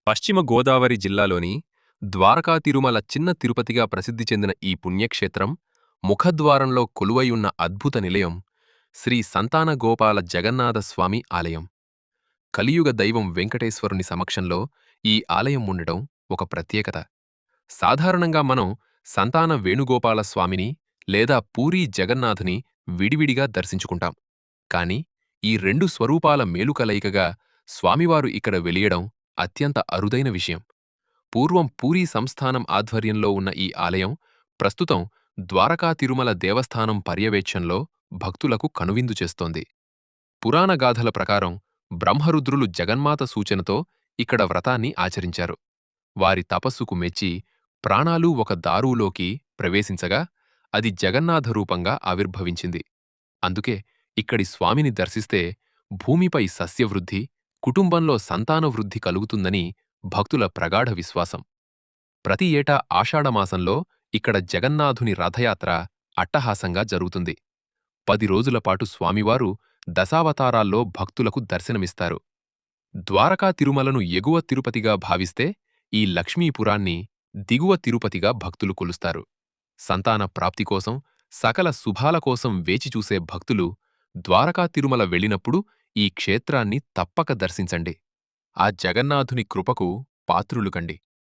పశ్చిమ గోదావరి జిల్లాలోని ద్వారకా తిరుమల చిన్న తిరుపతిగా ప్రసిద్ధి చెందిన ఈ పుణ్యక్షేత్రం ముఖద్వారంలో కొలువైయున్న అద్భుత నిలయం శ్రీ సంతాన గోపాల జగన్నాథ స్వామి ఆలయం. కలియుగ దైవం వెంకటేశ్వరుని సమక్షంలో ఈ ఆలయం ఉండటం ఒక ప్రత్యేకత. సాధారణంగా మనం సంతాన వేణుగోపాల స్వామిని లేదా పూరీ జగన్నాథుని విడివిడిగా దర్శించుకుంటాం. కాని ఈ రెండు స్వరూపాల మేలుకలయికగా స్వామివారు ఇక్కడ వెలియడం అత్యంత అరుదైన విషయం. పూర్వం పూరీ సంస్థానం ఆధ్వర్యంలో ఉన్న ఈ ఆలయం ప్రస్తుతం ద్వారకా తిరుమల దేవస్థానం పర్యవేక్షణలో భక్తులకు కనువిందు చేస్తోంది. పురాణగాథల ప్రకారం బ్రహ్మరుద్రులు జగన్మాత సూచనతో ఇక్కడ వ్రతాన్ని ఆచరించారు. వారి తపస్సుకు మెచ్చి ప్రాణాలు ఒక దారువులోకి ప్రవేశించగా అది జగన్నాథ రూపంగా ఆవిర్భవించింది. అందుకే ఇక్కడి స్వామిని దర్శిస్తే భూమిపై సస్యవృద్ధి, కుటుంబంలో సంతానవృద్ధి కలుగుతుందని భక్తుల ప్రగాఢ విశ్వాసం. ప్రతి ఏటా ఆషాఢమాసంలో ఇక్కడ జగన్నాథుని రథయాత్ర అట్టహాసంగా జరుగుతుంది. 10 రోజులపాటు స్వామివారు దశావతారాల్లో భక్తులకు దర్శనమిస్తారు. ద్వారకా తిరుమలను ఎగువ తిరుపతిగా భావిస్తే ఈ లక్ష్మీపురాన్ని దిగువ తిరుపతిగా భక్తులు కొలుస్తారు. సంతాన ప్రాప్తికోసం, సకల శుభాల కోసం వేచిచూసే భక్తులు ద్వారకా తిరుమల వెళ్ళినప్పుడు ఈ క్షేత్రాన్ని తప్పక దర్శించండి. ఆ జగన్నాథుని కృపకు పాత్రులు కండి.